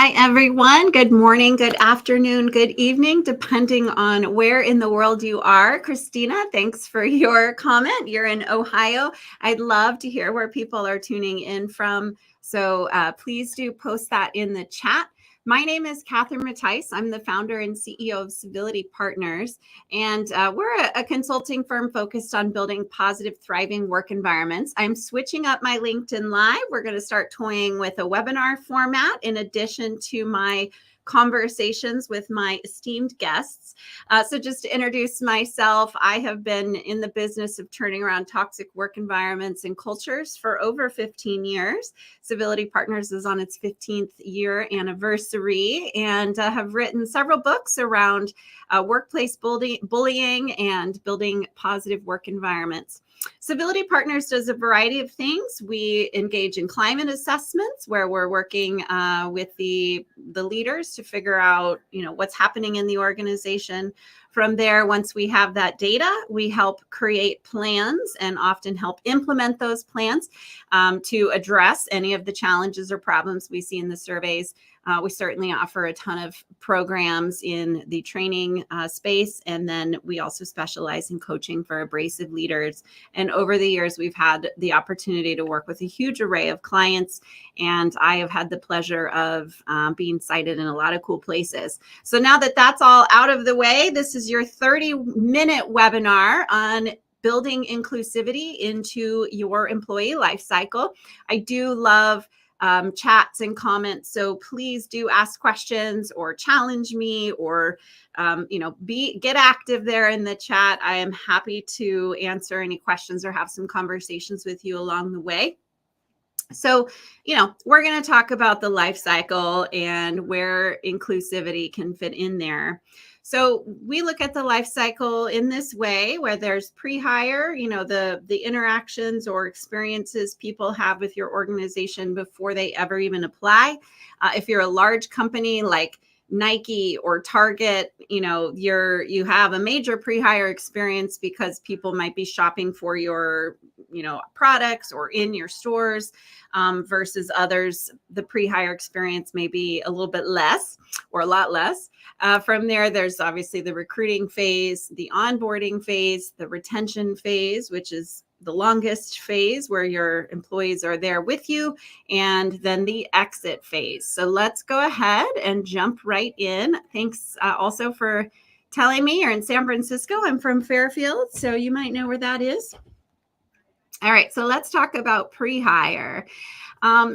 Hi, everyone. Good morning, good afternoon, good evening, depending on where in the world you are. Christina, thanks for your comment. You're in Ohio. I'd love to hear where people are tuning in from. So please do post that in the chat. My name is Catherine Mattice. I'm the founder and CEO of Civility Partners, and we're a consulting firm focused on building positive, thriving work environments. I'm switching up my LinkedIn Live. We're going to start toying with a webinar format in addition to my conversations with my esteemed guests. So just to introduce myself, I have been in the business of turning around toxic work environments and cultures for over 15 years. Civility Partners is on its 15th year anniversary and have written several books around workplace bullying and building positive work environments. Civility Partners does a variety of things. We engage in climate assessments where we're working with the leaders to figure out, what's happening in the organization. From there, once we have that data, we help create plans and often help implement those plans to address any of the challenges or problems we see in the surveys. We certainly offer a ton of programs in the training space, and then we also specialize in coaching for abrasive leaders. And over the years, we've had the opportunity to work with a huge array of clients, and I have had the pleasure of being cited in a lot of cool places. So now that that's all out of the way, this is your 30-minute webinar on building inclusivity into your employee life cycle. I do love chats and comments. So please do ask questions or challenge me or, get active there in the chat. I am happy to answer any questions or have some conversations with you along the way. So, we're going to talk about the life cycle and where inclusivity can fit in there. So we look at the life cycle in this way, where there's pre-hire, the interactions or experiences people have with your organization before they ever even apply. If you're a large company like Nike or Target, you have a major pre-hire experience because people might be shopping for your, products or in your stores versus others. The pre-hire experience may be a little bit less or a lot less. From there, there's obviously the recruiting phase, the onboarding phase, the retention phase, which is the longest phase where your employees are there with you, and then the exit phase. So let's go ahead and jump right in. Thanks also for telling me you're in San Francisco. I'm from Fairfield, so you might know where that is. All right, so let's talk about pre-hire.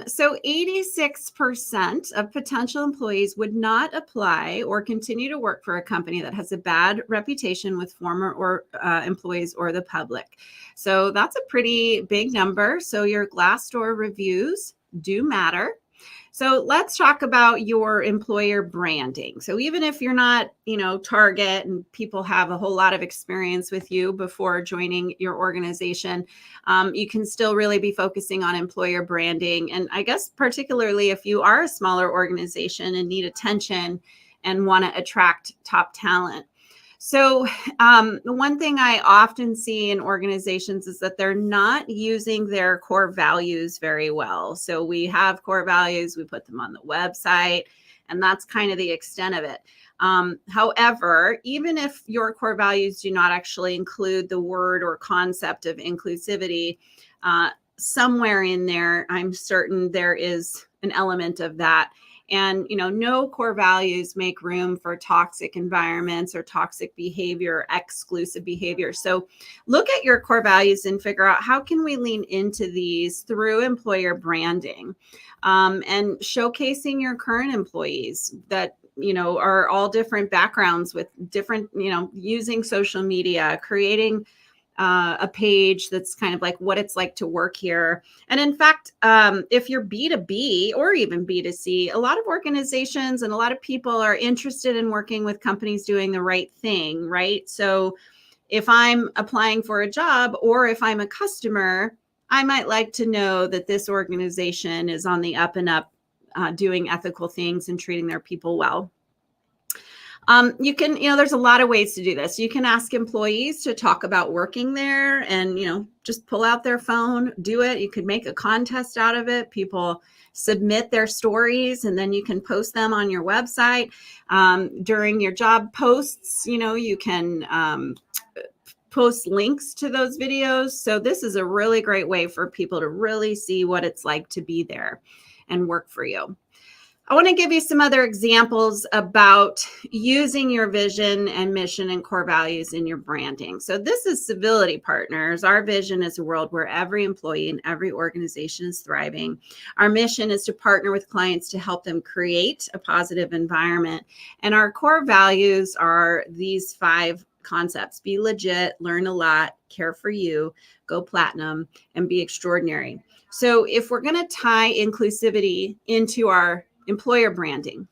So 86% of potential employees would not apply or continue to work for a company that has a bad reputation with former employees or the public. So that's a pretty big number. So your Glassdoor reviews do matter. So let's talk about your employer branding. So even if you're not, Target and people have a whole lot of experience with you before joining your organization, you can still really be focusing on employer branding. And I guess particularly if you are a smaller organization and need attention and want to attract top talent. So the one thing I often see in organizations is that they're not using their core values very well. So we have core values, we put them on the website, and that's kind of the extent of it. However, even if your core values do not actually include the word or concept of inclusivity, somewhere in there, I'm certain there is an element of that. And, no core values make room for toxic environments or toxic behavior, exclusive behavior. So look at your core values and figure out how can we lean into these through employer branding and showcasing your current employees that, are all different backgrounds with different, using social media, creating a page that's kind of like what it's like to work here. And in fact, if you're B2B or even B2C, a lot of organizations and a lot of people are interested in working with companies doing the right thing, right? So if I'm applying for a job or if I'm a customer, I might like to know that this organization is on the up and up, doing ethical things and treating their people well. You can, there's a lot of ways to do this. You can ask employees to talk about working there and, just pull out their phone, do it. You could make a contest out of it. People submit their stories and then you can post them on your website. During your job posts, you can post links to those videos. So this is a really great way for people to really see what it's like to be there and work for you. I want to give you some other examples about using your vision and mission and core values in your branding. So this is Civility Partners. Our vision is a world where every employee and every organization is thriving. Our mission is to partner with clients to help them create a positive environment. And our core values are these 5 concepts: be legit, learn a lot, care for you, go platinum, and be extraordinary. So if we're going to tie inclusivity into our employer branding,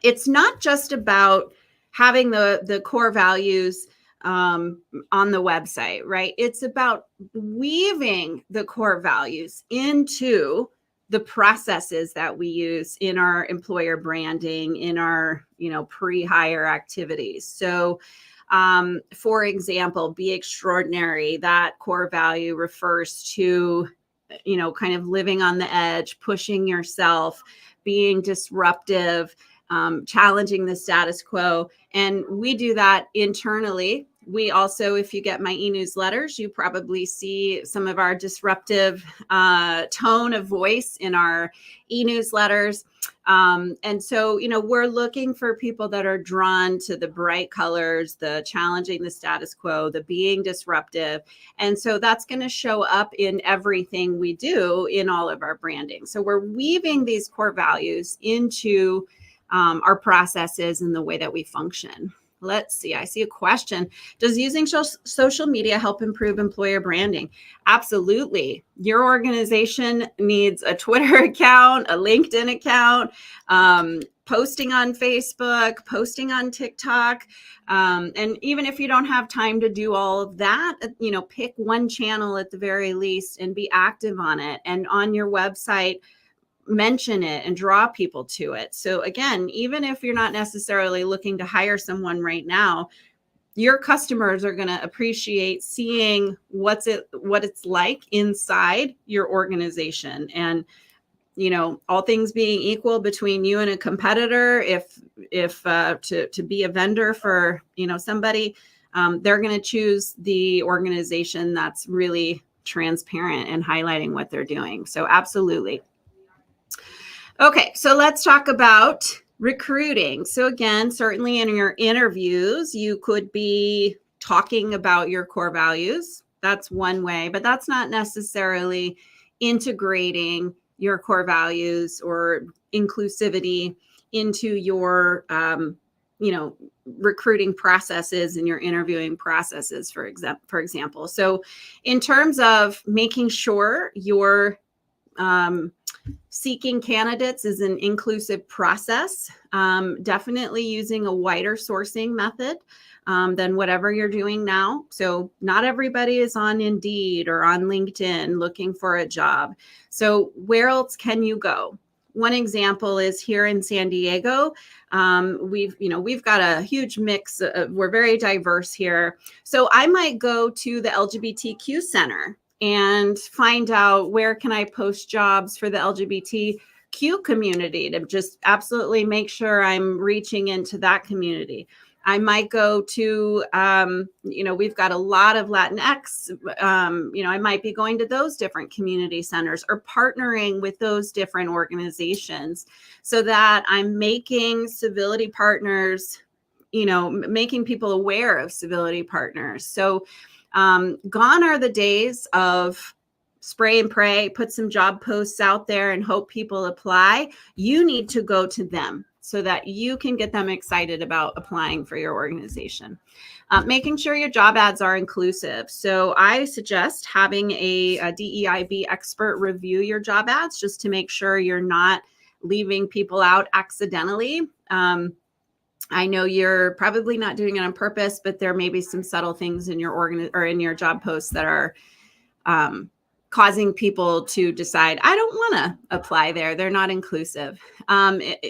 it's not just about having the core values on the website, right? It's about weaving the core values into the processes that we use in our employer branding, in our pre-hire activities. So for example, be extraordinary. That core value refers to kind of living on the edge, pushing yourself, being disruptive, challenging the status quo. And we do that internally. We also, if you get my e-newsletters, you probably see some of our disruptive tone of voice in our e-newsletters. And so, we're looking for people that are drawn to the bright colors, the challenging the status quo, the being disruptive. And so that's going to show up in everything we do in all of our branding. So we're weaving these core values into our processes and the way that we function. Let's see. I see a question. Does using social media help improve employer branding? Absolutely. Your organization needs a Twitter account, a LinkedIn account, posting on Facebook, posting on TikTok. And even if you don't have time to do all of that, pick one channel at the very least and be active on it. And on your website, mention it and draw people to it. So again, even if you're not necessarily looking to hire someone right now, your customers are going to appreciate seeing what it's like inside your organization. And all things being equal between you and a competitor, if to be a vendor for somebody, they're going to choose the organization that's really transparent and highlighting what they're doing. So absolutely. Okay, so let's talk about recruiting. So again, certainly in your interviews, you could be talking about your core values. That's one way, but that's not necessarily integrating your core values or inclusivity into your, recruiting processes and your interviewing processes, for example. So in terms of making sure you're seeking candidates is an inclusive process. Definitely using a wider sourcing method than whatever you're doing now. So not everybody is on Indeed or on LinkedIn looking for a job. So where else can you go? One example is here in San Diego. We've got a huge mix. We're very diverse here. So I might go to the LGBTQ Center and find out where can I post jobs for the LGBTQ community to just absolutely make sure I'm reaching into that community. I might go to, we've got a lot of Latinx, I might be going to those different community centers or partnering with those different organizations so that I'm making Civility Partners, making people aware of Civility Partners. So gone are the days of spray and pray, put some job posts out there and hope people apply. You need to go to them so that you can get them excited about applying for your organization. Making sure your job ads are inclusive. So I suggest having a DEIB expert review your job ads just to make sure you're not leaving people out accidentally. I know you're probably not doing it on purpose, but there may be some subtle things in your in your job posts that are causing people to decide, I don't want to apply there. They're not inclusive.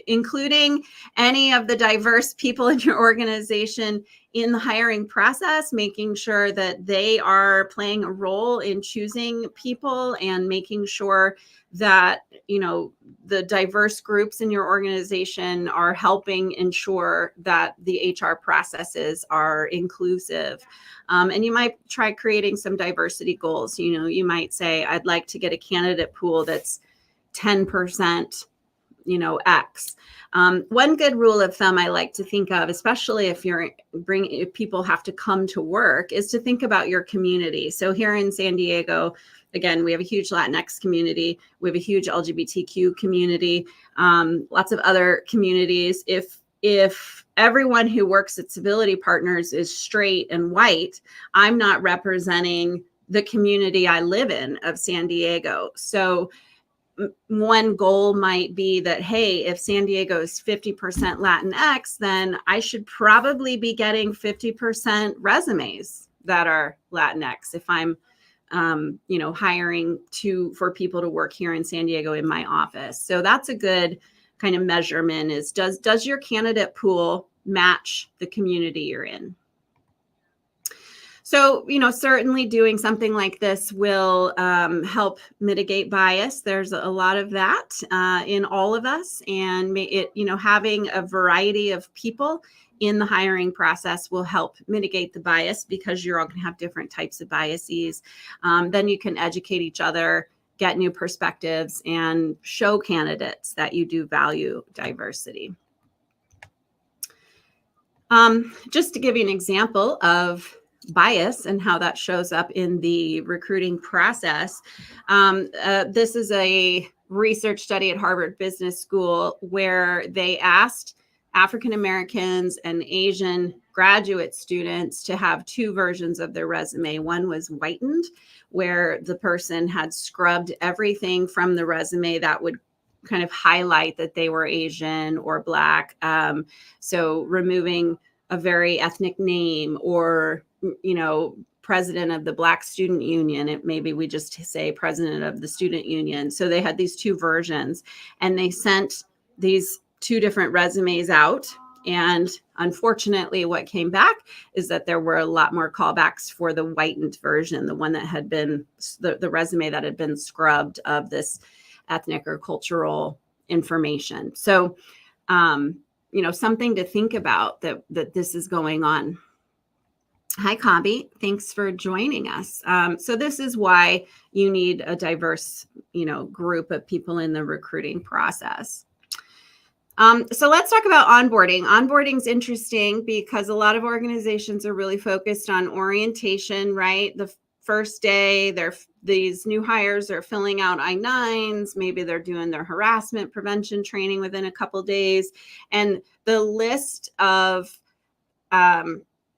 Including any of the diverse people in your organization in the hiring process, making sure that they are playing a role in choosing people and making sure that, the diverse groups in your organization are helping ensure that the HR processes are inclusive. And you might try creating some diversity goals. You might say, I'd like to get a candidate pool that's 10%, X. One good rule of thumb I like to think of, especially if if people have to come to work, is to think about your community. So here in San Diego, again, we have a huge Latinx community. We have a huge LGBTQ community, lots of other communities. If everyone who works at Civility Partners is straight and white, I'm not representing the community I live in of San Diego. So one goal might be that, hey, if San Diego is 50% Latinx, then I should probably be getting 50% resumes that are Latinx if I'm hiring for people to work here in San Diego in my office. So that's a good kind of measurement, is does your candidate pool match the community you're in? So, certainly doing something like this will help mitigate bias. There's a lot of that in all of us, and having a variety of people in the hiring process will help mitigate the bias, because you're all going to have different types of biases. Then you can educate each other, get new perspectives, and show candidates that you do value diversity. Just to give you an example of bias and how that shows up in the recruiting process, this is a research study at Harvard Business School where they asked African Americans and Asian graduate students to have two versions of their resume. One was whitened, where the person had scrubbed everything from the resume that would kind of highlight that they were Asian or Black. So removing a very ethnic name, or, president of the Black Student Union. Maybe we just say president of the student union. So they had these two versions, and they sent these two different resumes out. And unfortunately, what came back is that there were a lot more callbacks for the whitened version, the one that had been the resume that had been scrubbed of this ethnic or cultural information. So, something to think about that this is going on. Hi, Kabi. Thanks for joining us. So this is why you need a diverse, group of people in the recruiting process. So let's talk about onboarding. Onboarding is interesting because a lot of organizations are really focused on orientation, right? The first day, these new hires are filling out I-9s. Maybe they're doing their harassment prevention training within a couple of days. And the list of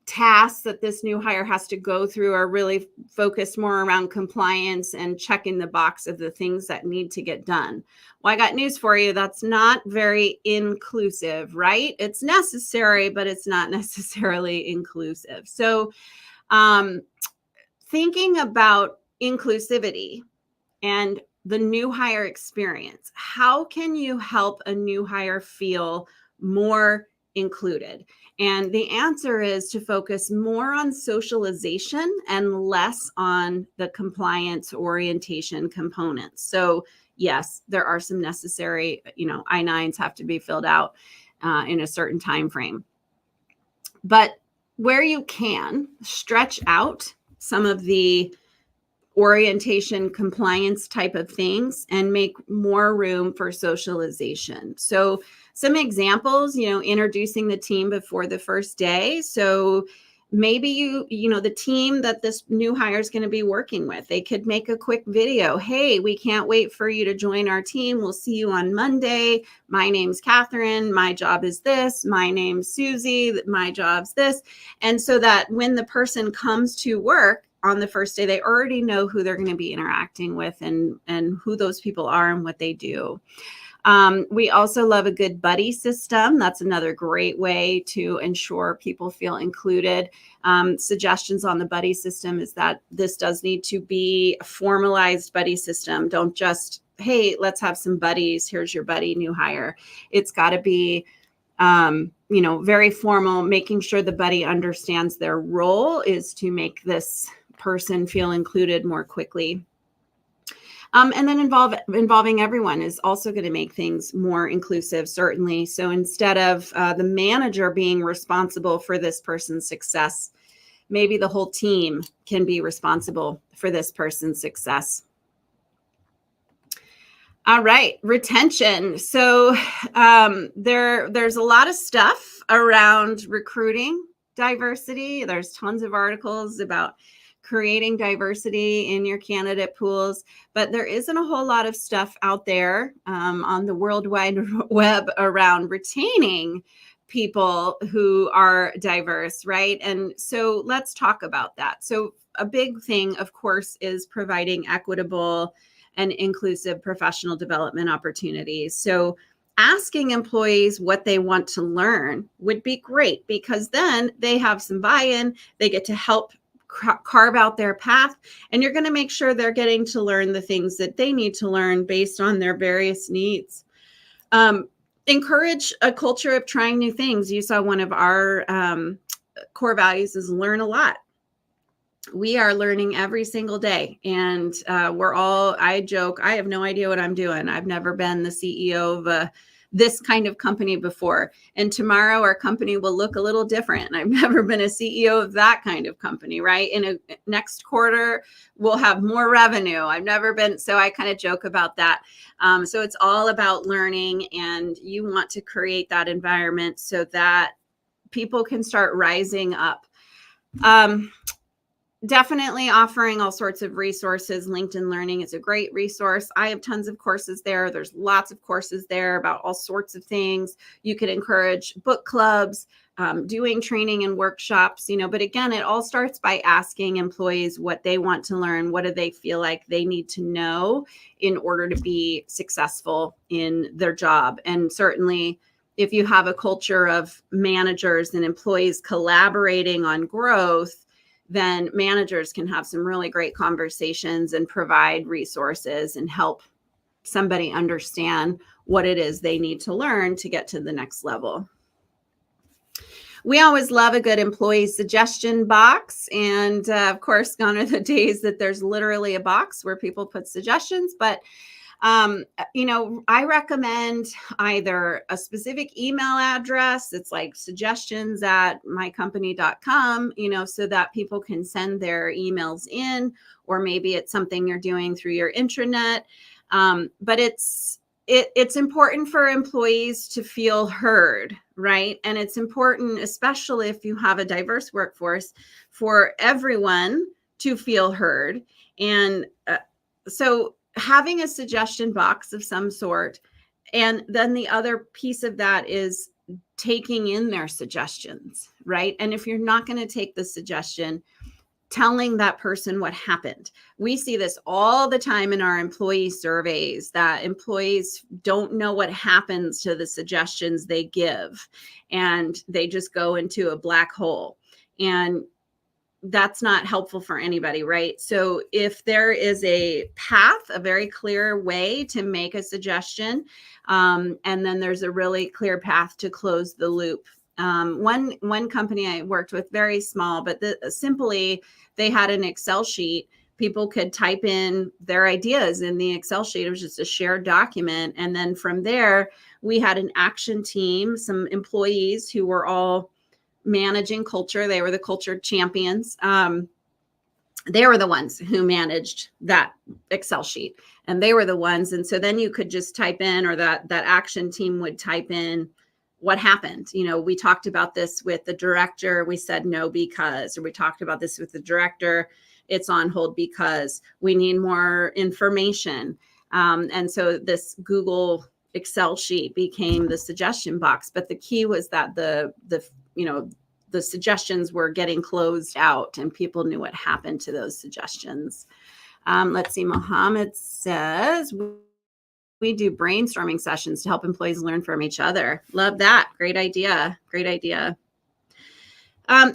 tasks that this new hire has to go through are really focused more around compliance and checking the box of the things that need to get done. Well, I got news for you. That's not very inclusive, right? It's necessary, but it's not necessarily inclusive. So thinking about inclusivity and the new hire experience, how can you help a new hire feel more included? And the answer is to focus more on socialization and less on the compliance orientation components. So yes, there are some necessary, I-9s have to be filled out in a certain time frame. But where you can, stretch out some of the orientation compliance type of things and make more room for socialization. So some examples, introducing the team before the first day. So maybe the team that this new hire is going to be working with, they could make a quick video. Hey, we can't wait for you to join our team. We'll see you on Monday. My name's Catherine. My job is this. My name's Susie. My job's this. And so that when the person comes to work on the first day, they already know who they're going to be interacting with and who those people are and what they do. We also love a good buddy system. That's another great way to ensure people feel included. Suggestions on the buddy system is that this does need to be a formalized buddy system. Don't just, hey, let's have some buddies. Here's your buddy, new hire. It's got to be very formal, making sure the buddy understands their role is to make this person feel included more quickly. And then involving everyone is also going to make things more inclusive, certainly. So instead of the manager being responsible for this person's success, maybe the whole team can be responsible for this person's success. All right, retention. So there's a lot of stuff around recruiting diversity. There's tons of articles about creating diversity in your candidate pools, but there isn't a whole lot of stuff out there on the World Wide Web around retaining people who are diverse, right? And so let's talk about that. So a big thing, of course, is providing equitable and inclusive professional development opportunities. So asking employees what they want to learn would be great, because then they have some buy-in, they get to help carve out their path, and you're going to make sure they're getting to learn the things that they need to learn based on their various needs. Encourage a culture of trying new things. You saw one of our core values is learn a lot. We are learning every single day, and I joke, I have no idea what I'm doing. I've never been the CEO of this kind of company before. And tomorrow our company will look a little different. I've never been a CEO of that kind of company, right? In a next quarter, we'll have more revenue. I've never been, so I kind of joke about that. So it's all about learning, and you want to create that environment so that people can start rising up. Definitely offering all sorts of resources. LinkedIn Learning is a great resource. I have tons of courses there. There's lots of courses there about all sorts of things. You could encourage book clubs, doing training and workshops, but again, it all starts by asking employees what they want to learn. What do they feel like they need to know in order to be successful in their job? And certainly, if you have a culture of managers and employees collaborating on growth, then managers can have some really great conversations and provide resources and help somebody understand what it is they need to learn to get to the next level. We always love a good employee suggestion box. And of course, gone are the days that there's literally a box where people put suggestions, but I recommend either a specific email address. It's like suggestions@mycompany.com, so that people can send their emails in, or maybe it's something you're doing through your intranet. But it's important for employees to feel heard, right? And it's important, especially if you have a diverse workforce, for everyone to feel heard. And so having a suggestion box of some sort, and then the other piece of that is taking in their suggestions, right? And if you're not going to take the suggestion, telling that person what happened. We see this all the time in our employee surveys, that employees don't know what happens to the suggestions they give, and they just go into a black hole. And that's not helpful for anybody, right? So if there is a path, a very clear way to make a suggestion, and then there's a really clear path to close the loop. One company I worked with, very small, but simply they had an Excel sheet. People could type in their ideas in the Excel sheet. It was just a shared document. And then from there, we had an action team, some employees who were all managing culture. They were the culture champions. They were the ones who managed that Excel sheet, and they were the ones. And so then you could just type in, or that action team would type in what happened. We talked about this with the director. We said no because, or we talked about this with the director. It's on hold because we need more information. And so this Google Excel sheet became the suggestion box. But the key was that the suggestions were getting closed out, and people knew what happened to those suggestions. Let's see. Mohammed says, we do brainstorming sessions to help employees learn from each other. Love that. Great idea. Great idea.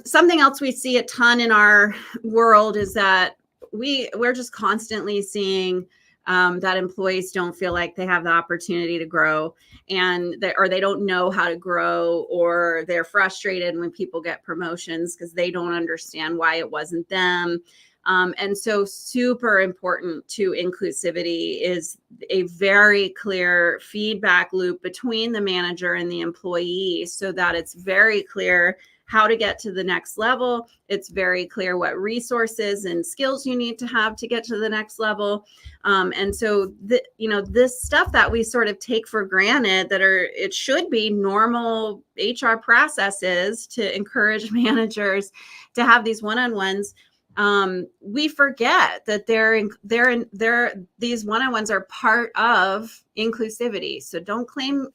Something else we see a ton in our world is that we're just constantly seeing that employees don't feel like they have the opportunity to grow, and they don't know how to grow, or they're frustrated when people get promotions because they don't understand why it wasn't them. And so super important to inclusivity is a very clear feedback loop between the manager and the employee, so that it's very clear how to get to the next level. It's very clear what resources and skills you need to have to get to the next level. And so, this stuff that we sort of take for granted it should be normal HR processes to encourage managers to have these one-on-ones. We forget that these one-on-ones are part of inclusivity. So don't claim,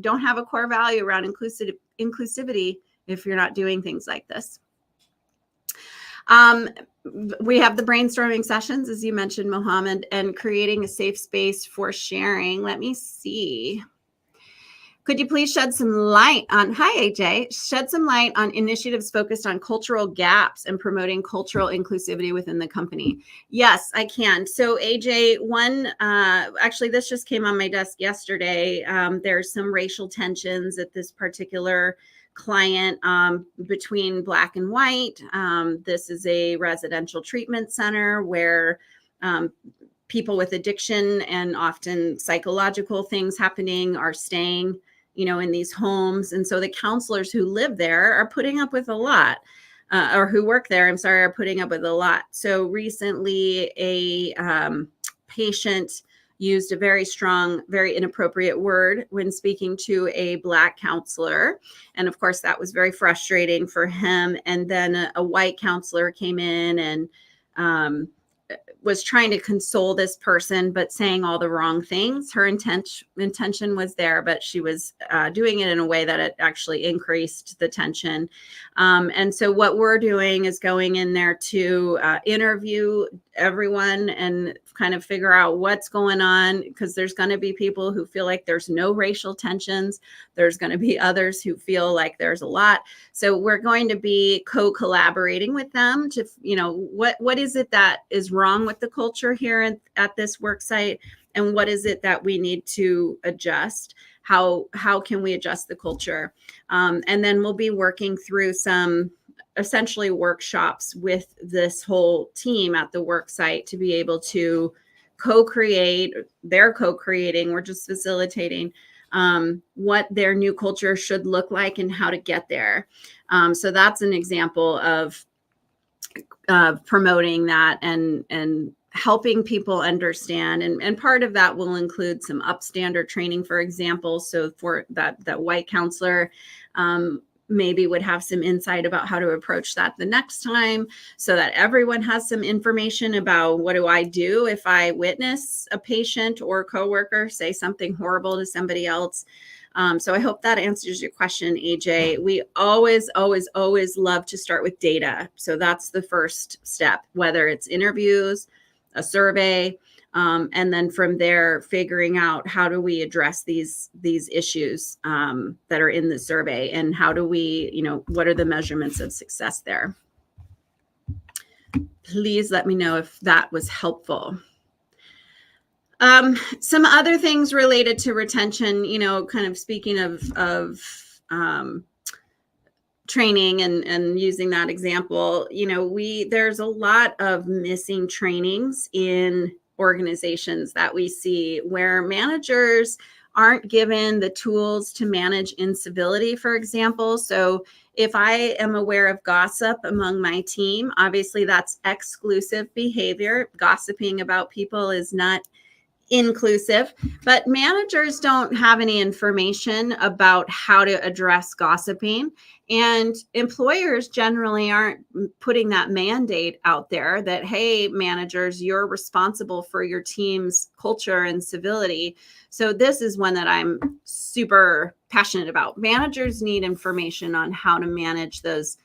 don't have a core value around inclusivity if you're not doing things like this. We have the brainstorming sessions, as you mentioned, Mohammed, and creating a safe space for sharing. Let me see. Could you please shed some light on, hi AJ, shed some light on initiatives focused on cultural gaps and promoting cultural inclusivity within the company? Yes, I can. So AJ, actually this just came on my desk yesterday. There's some racial tensions at this particular client between Black and white. This is a residential treatment center where people with addiction and often psychological things happening are staying, in these homes. And so the counselors who live there are putting up with a lot, or who work there, are putting up with a lot. So recently a patient used a very strong, very inappropriate word when speaking to a Black counselor. And of course, that was very frustrating for him. And then a white counselor came in and was trying to console this person, but saying all the wrong things. Her intention was there, but she was doing it in a way that it actually increased the tension. And so what we're doing is going in there to interview everyone and kind of figure out what's going on, because there's going to be people who feel like there's no racial tensions. There's going to be others who feel like there's a lot. So we're going to be co-collaborating with them to, what is it that is wrong with the culture here at this work site, and what is it that we need to adjust? How can we adjust the culture? And then we'll be working through some essentially workshops with this whole team at the work site to be able to co-create. They're co-creating, we're just facilitating what their new culture should look like and how to get there. So that's an example of promoting that and helping people understand. And part of that will include some upstander training, for example. So for that white counselor, maybe would have some insight about how to approach that the next time, so that everyone has some information about what do I do if I witness a patient or coworker say something horrible to somebody else. So I hope that answers your question, AJ. We always love to start with data. So that's the first step, whether it's interviews, a survey, and then from there, figuring out how do we address these issues that are in the survey, and how do we, what are the measurements of success there? Please let me know if that was helpful. Some other things related to retention, kind of speaking of training and using that example, there's a lot of missing trainings in organizations that we see where managers aren't given the tools to manage incivility, for example. So if I am aware of gossip among my team, obviously that's exclusive behavior. Gossiping about people is not inclusive, but managers don't have any information about how to address gossiping, and employers generally aren't putting that mandate out there that, hey, managers, you're responsible for your team's culture and civility. So this is one that I'm super passionate about. Managers need information on how to manage those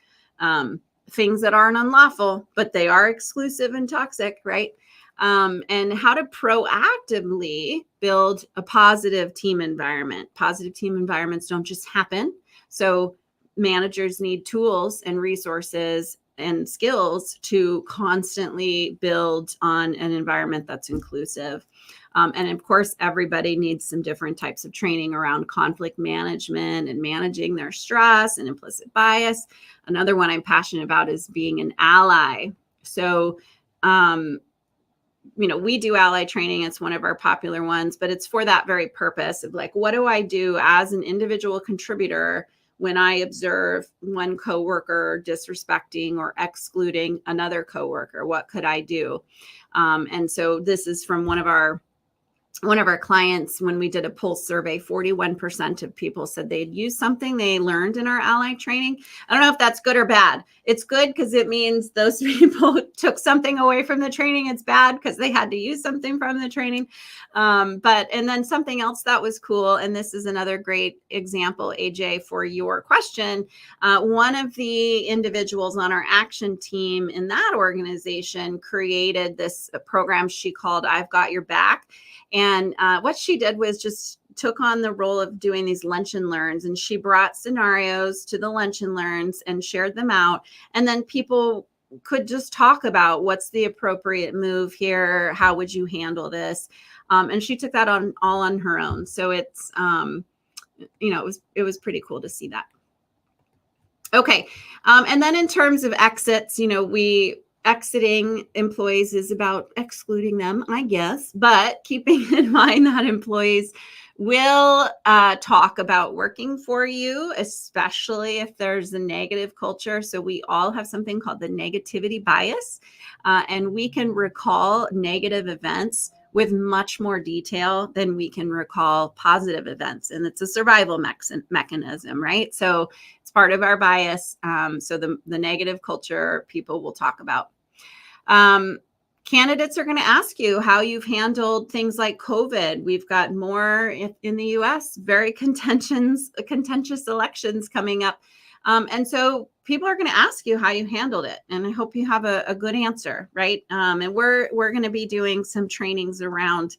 things that aren't unlawful, but they are exclusive and toxic, right? and how to proactively build a positive team environment. Positive team environments don't just happen. So managers need tools and resources and skills to constantly build on an environment that's inclusive. And of course, everybody needs some different types of training around conflict management and managing their stress and implicit bias. Another one I'm passionate about is being an ally. So, we do ally training. It's one of our popular ones, but it's for that very purpose of like, what do I do as an individual contributor when I observe one coworker disrespecting or excluding another coworker? What could I do? And so this is from one of our clients. When we did a pulse survey, 41% of people said they'd use something they learned in our ally training. I don't know if that's good or bad. It's good because it means those people took something away from the training. It's bad because they had to use something from the training. And then something else that was cool, and this is another great example, AJ, for your question. One of the individuals on our action team in that organization created this program she called I've Got Your Back. And what she did was just took on the role of doing these lunch and learns, and she brought scenarios to the lunch and learns and shared them out. And then people could just talk about what's the appropriate move here. How would you handle this? And she took that on all on her own. So it's, it was pretty cool to see that. Okay. And then in terms of exits, exiting employees is about excluding them, I guess, but keeping in mind that employees will talk about working for you, especially if there's a negative culture. So we all have something called the negativity bias, and we can recall negative events with much more detail than we can recall positive events. And it's a survival mechanism, right? So it's part of our bias. So the negative culture people will talk about. Candidates are going to ask you how you've handled things like COVID. We've got more in the US, very contentious elections coming up. And so people are going to ask you how you handled it. And I hope you have a good answer, right? And we're going to be doing some trainings around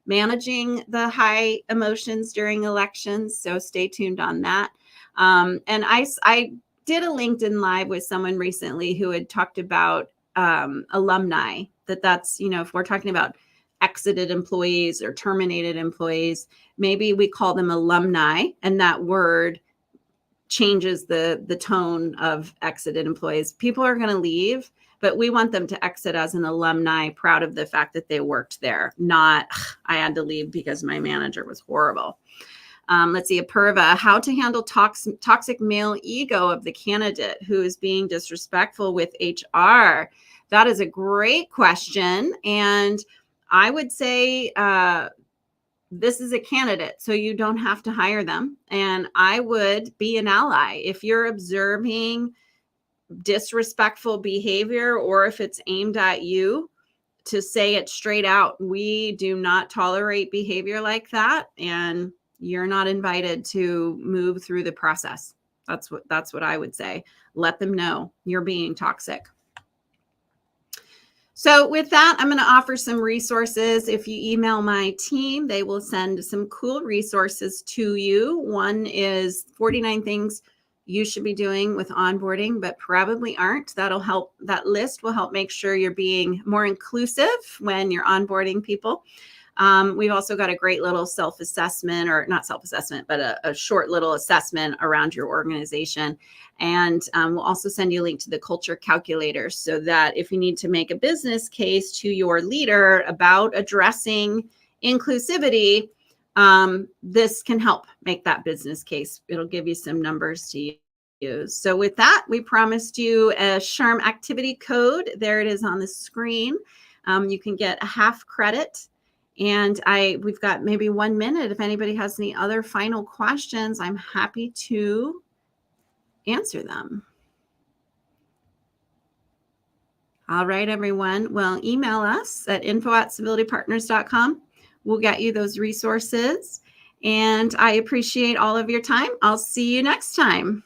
managing the high emotions during elections. So stay tuned on that. And I did a LinkedIn Live with someone recently who had talked about alumni, that's, if we're talking about exited employees or terminated employees, maybe we call them alumni, and that word changes the tone of exited employees. People are going to leave, but we want them to exit as an alumni, proud of the fact that they worked there, not I had to leave because my manager was horrible. Let's see, Apurva, how to handle toxic male ego of the candidate who is being disrespectful with HR. That is a great question. And I would say this is a candidate, so you don't have to hire them. And I would be an ally. If you're observing disrespectful behavior, or if it's aimed at you, to say it straight out. We do not tolerate behavior like that. And you're not invited to move through the process. That's what I would say. Let them know you're being toxic. So with that, I'm going to offer some resources. If you email my team, they will send some cool resources to you. One is 49 things you should be doing with onboarding, but probably aren't. That'll help. That list will help make sure you're being more inclusive when you're onboarding people. We've also got a great little self-assessment, or not self-assessment, but a short little assessment around your organization. And we'll also send you a link to the culture calculator, so that if you need to make a business case to your leader about addressing inclusivity, this can help make that business case. It'll give you some numbers to use. So with that, we promised you a SHRM activity code. There it is on the screen. You can get a half credit. And we've got maybe 1 minute. If anybody has any other final questions, I'm happy to answer them. All right, everyone. Well, email us at info@civilitypartners.com. We'll get you those resources. And I appreciate all of your time. I'll see you next time.